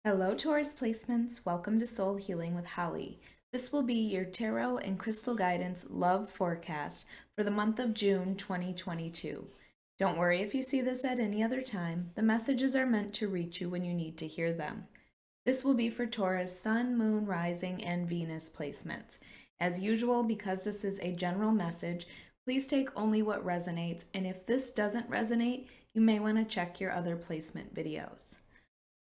Hello, Taurus placements. Welcome to Soul Healing with Holly. This will be your tarot and crystal guidance love forecast for the month of June 2022. Don't worry if you see this at any other time. The messages are meant to reach you when you need to hear them. This will be for Taurus, Sun, Moon, Rising, and Venus placements. As usual, because this is a general message, please take only what resonates, and if this doesn't resonate, you may want to check your other placement videos.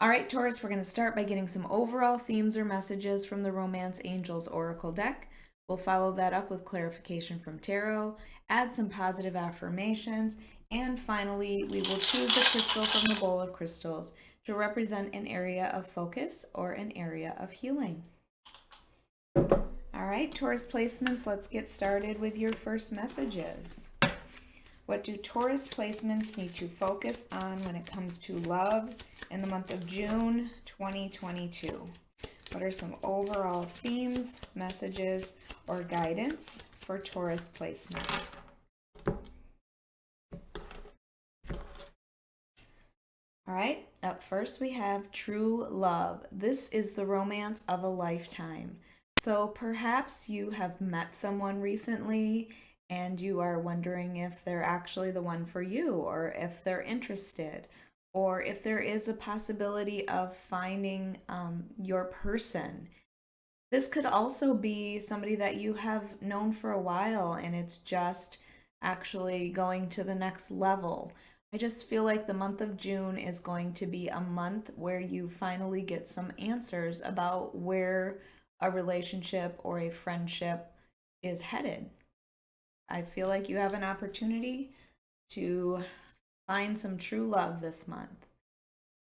All right, Taurus, we're going to start by getting some overall themes or messages from the Romance Angels Oracle deck. We'll follow that up with clarification from tarot, add some positive affirmations, and finally, we will choose the crystal from the bowl of crystals to represent an area of focus or an area of healing. All right, Taurus placements, let's get started with your first messages. What do Taurus placements need to focus on when it comes to love in the month of June 2022? What are some overall themes, messages, or guidance for Taurus placements? All right, up first we have true love. This is the romance of a lifetime. So perhaps you have met someone recently and you are wondering if they're actually the one for you, or if they're interested, or if there is a possibility of finding your person. This could also be somebody that you have known for a while and it's just actually going to the next level. I just feel like the month of June is going to be a month where you finally get some answers about where a relationship or a friendship is headed. I feel like you have an opportunity to find some true love this month.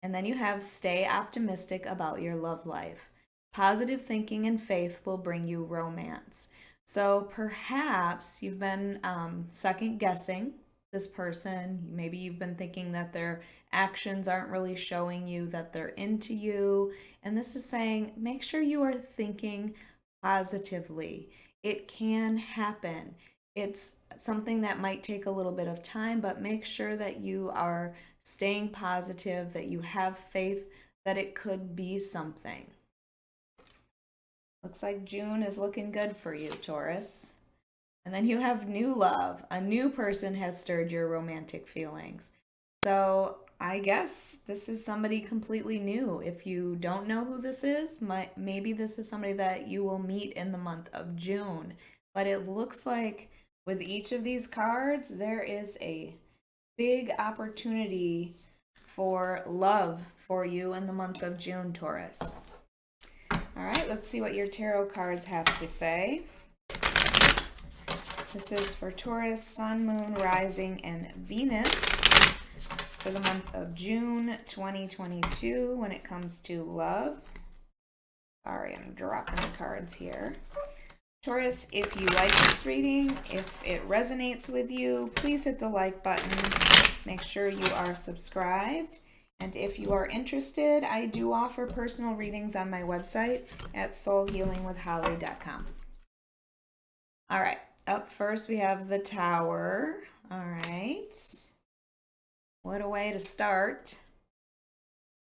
And then you have stay optimistic about your love life. Positive thinking and faith will bring you romance. So perhaps you've been second guessing this person. Maybe you've been thinking that their actions aren't really showing you that they're into you. And this is saying make sure you are thinking positively. It can happen. It's something that might take a little bit of time, but make sure that you are staying positive, that you have faith that it could be something. Looks like June is looking good for you, Taurus. And then you have new love. A new person has stirred your romantic feelings. So I guess this is somebody completely new. If you don't know who this is, maybe this is somebody that you will meet in the month of June. But it looks like with each of these cards, there is a big opportunity for love for you in the month of June, Taurus. All right, let's see what your tarot cards have to say. This is for Taurus, Sun, Moon, Rising, and Venus for the month of June 2022 when it comes to love. Sorry, I'm dropping the cards here. Taurus, if you like this reading, if it resonates with you, please hit the like button. Make sure you are subscribed. And if you are interested, I do offer personal readings on my website at soulhealingwithholly.com. All right, up first we have the Tower. All right. What a way to start.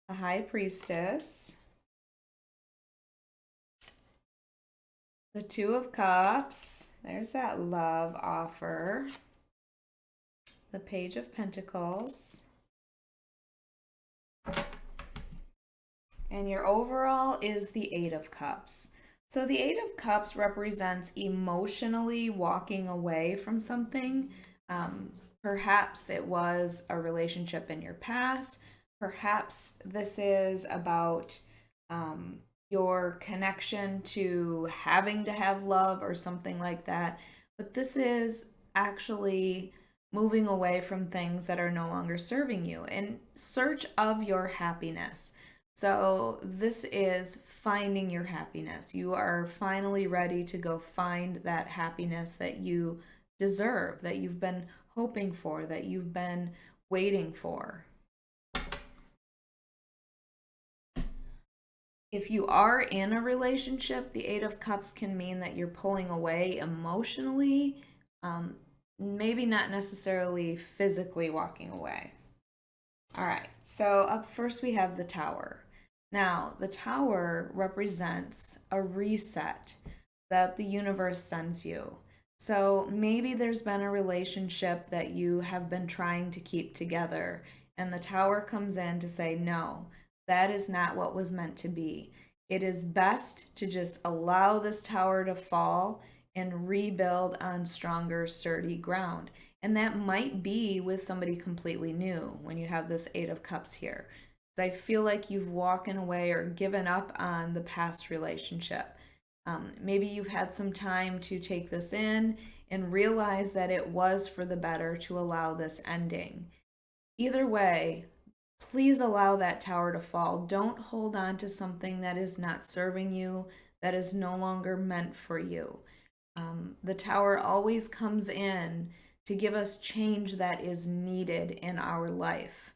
The High Priestess. The Two of Cups. There's that love offer. The Page of Pentacles. And your overall is the Eight of Cups. So the Eight of Cups represents emotionally walking away from something. Perhaps it was a relationship in your past. Perhaps this is about your connection to having to have love or something like that. But this is actually moving away from things that are no longer serving you in search of your happiness. So this is finding your happiness. You are finally ready to go find that happiness that you deserve, that you've been hoping for, that you've been waiting for. If you are in a relationship, the Eight of Cups can mean that you're pulling away emotionally, maybe not necessarily physically walking away. All right, so up first we have the Tower. Now, the Tower represents a reset that the universe sends you. So maybe there's been a relationship that you have been trying to keep together, and the Tower comes in to say, no, that is not what was meant to be. It is best to just allow this tower to fall and rebuild on stronger, sturdy ground. And that might be with somebody completely new when you have this Eight of Cups here. I feel like you've walked away or given up on the past relationship. Maybe you've had some time to take this in and realize that it was for the better to allow this ending. Either way, please allow that tower to fall. Don't hold on to something that is not serving you, that is no longer meant for you. The tower always comes in to give us change that is needed in our life.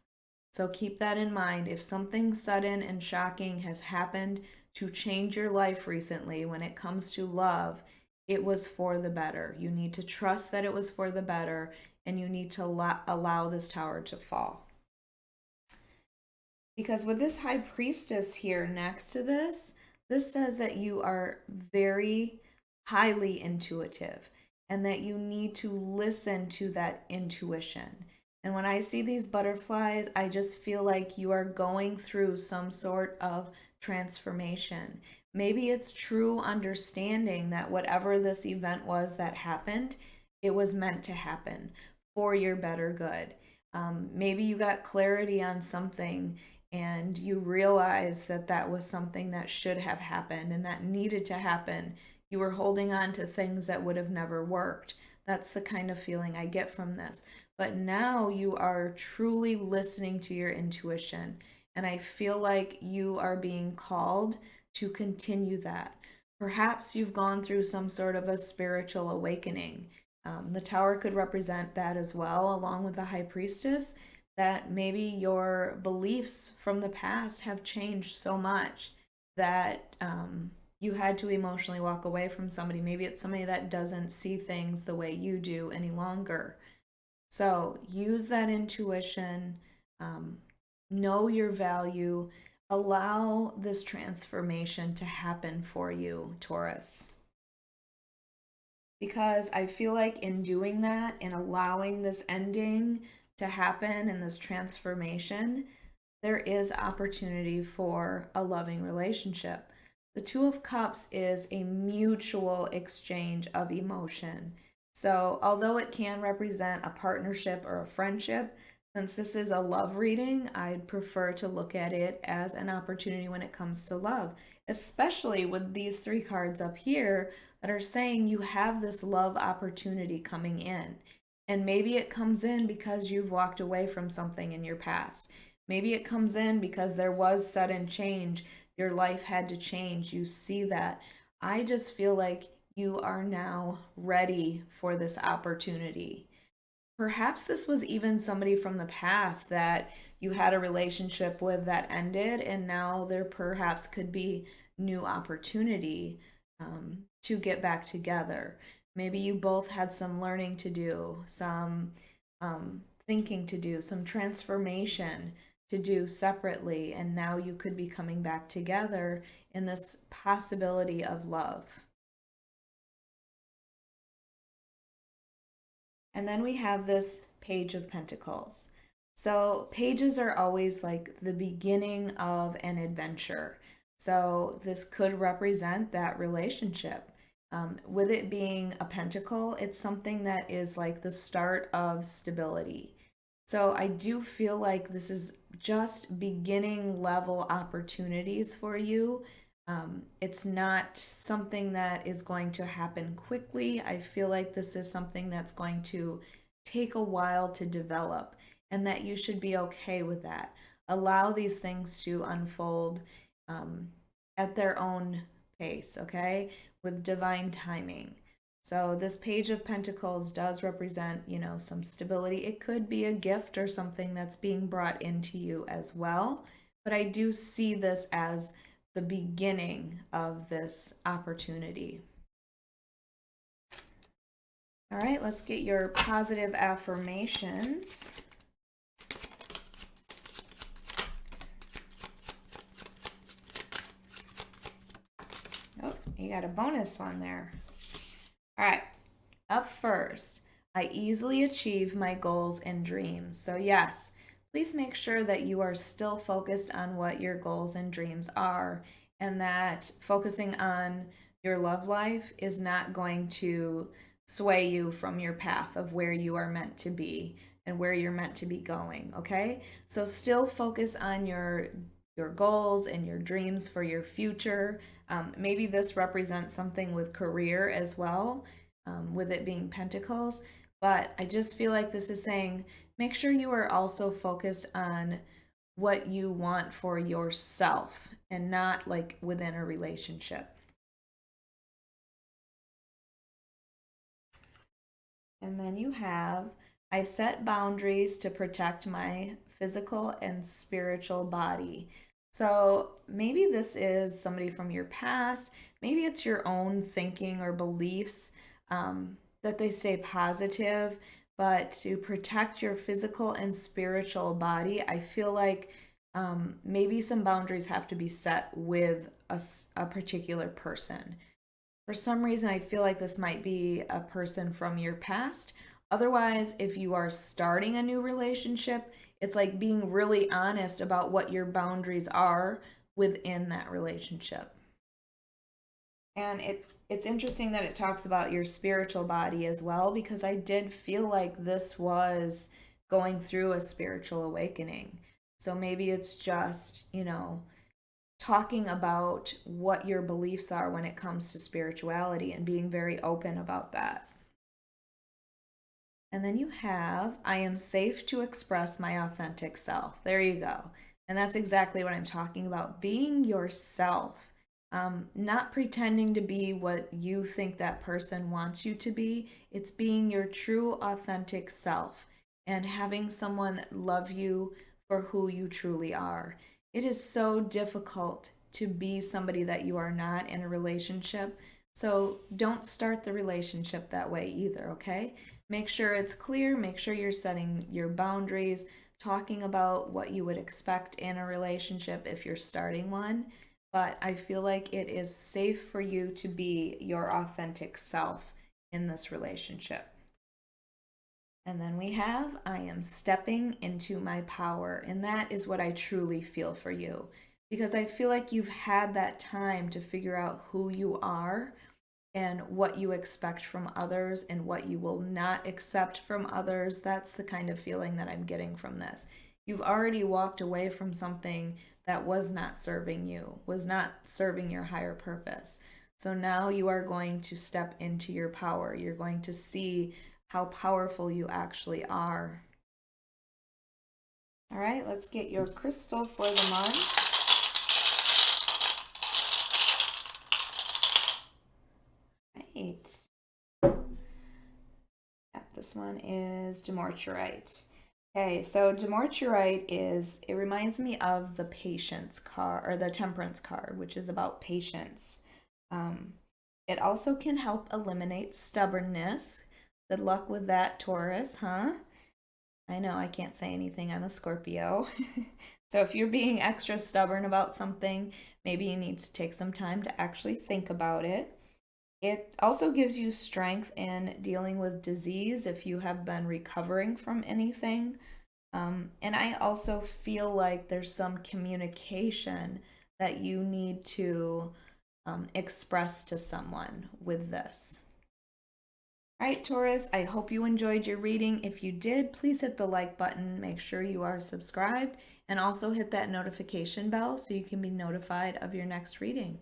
So keep that in mind. If something sudden and shocking has happened to change your life recently when it comes to love, it was for the better. You need to trust that it was for the better, and you need to allow this tower to fall. Because with this High Priestess here next to this says that you are very highly intuitive and that you need to listen to that intuition. And when I see these butterflies, I just feel like you are going through some sort of transformation. Maybe it's true understanding that whatever this event was that happened, it was meant to happen for your better good. Maybe you got clarity on something and you realize that that was something that should have happened and that needed to happen. You were holding on to things that would have never worked. That's the kind of feeling I get from this. But now you are truly listening to your intuition. And I feel like you are being called to continue that. Perhaps you've gone through some sort of a spiritual awakening. The tower could represent that as well, along with the High Priestess, that maybe your beliefs from the past have changed so much that you had to emotionally walk away from somebody. Maybe it's somebody that doesn't see things the way you do any longer. So use that intuition, know your value, allow this transformation to happen for you, Taurus. Because I feel like in doing that and allowing this ending to happen and this transformation, there is opportunity for a loving relationship. The Two of Cups is a mutual exchange of emotion. So although it can represent a partnership or a friendship, since this is a love reading, I'd prefer to look at it as an opportunity when it comes to love, especially with these three cards up here that are saying you have this love opportunity coming in. And maybe it comes in because you've walked away from something in your past. Maybe it comes in because there was sudden change. Your life had to change. You see that. I just feel like you are now ready for this opportunity. Perhaps this was even somebody from the past that you had a relationship with that ended, and now there perhaps could be new opportunity to get back together. Maybe you both had some learning to do, some thinking to do, some transformation to do separately, and now you could be coming back together in this possibility of love. And then we have this Page of Pentacles. So pages are always like the beginning of an adventure. So this could represent that relationship. With it being a pentacle, it's something that is like the start of stability. So I do feel like this is just beginning level opportunities for you. It's not something that is going to happen quickly. I feel like this is something that's going to take a while to develop, and that you should be okay with that. Allow these things to unfold at their own pace, okay? With divine timing. So this Page of Pentacles does represent, some stability. It could be a gift or something that's being brought into you as well. But I do see this as the beginning of this opportunity. All right, let's get your positive affirmations. You got a bonus one there. All right. Up first, I easily achieve my goals and dreams. So, yes, please make sure that you are still focused on what your goals and dreams are, and that focusing on your love life is not going to sway you from your path of where you are meant to be and where you're meant to be going, okay? So still focus on your goals and your dreams for your future. Maybe this represents something with career as well, with it being pentacles. But I just feel like this is saying make sure you are also focused on what you want for yourself and not like within a relationship. And then you have, I set boundaries to protect my physical and spiritual body. So maybe this is somebody from your past. Maybe it's your own thinking or beliefs, that they stay positive. But to protect your physical and spiritual body, I feel like maybe some boundaries have to be set with a particular person. For some reason, I feel like this might be a person from your past. Otherwise, if you are starting a new relationship, it's like being really honest about what your boundaries are within that relationship. And it's interesting that it talks about your spiritual body as well, because I did feel like this was going through a spiritual awakening. So maybe it's just, talking about what your beliefs are when it comes to spirituality and being very open about that. And then you have, I am safe to express my authentic self. There you go. And that's exactly what I'm talking about, being yourself. Not pretending to be what you think that person wants you to be. It's being your true, authentic self and having someone love you for who you truly are. It is so difficult to be somebody that you are not in a relationship. So don't start the relationship that way either, okay? Make sure it's clear, make sure you're setting your boundaries, talking about what you would expect in a relationship if you're starting one. But I feel like it is safe for you to be your authentic self in this relationship. And then we have, I am stepping into my power. And that is what I truly feel for you. Because I feel like you've had that time to figure out who you are and what you expect from others and what you will not accept from others. That's the kind of feeling that I'm getting from this. You've already walked away from something that was not serving you, was not serving your higher purpose. So now you are going to step into your power. You're going to see how powerful you actually are. All right, let's get your crystal for the month. Right. Yep, this one is Demorcherite. Okay, so Demorcherite it reminds me of the Patience card, or the Temperance card, which is about patience. It also can help eliminate stubbornness. Good luck with that, Taurus, huh? I know I can't say anything. I'm a Scorpio. So if you're being extra stubborn about something, maybe you need to take some time to actually think about it. It also gives you strength in dealing with disease if you have been recovering from anything. And I also feel like there's some communication that you need to express to someone with this. All right, Taurus, I hope you enjoyed your reading. If you did, please hit the like button, make sure you are subscribed, and also hit that notification bell so you can be notified of your next reading.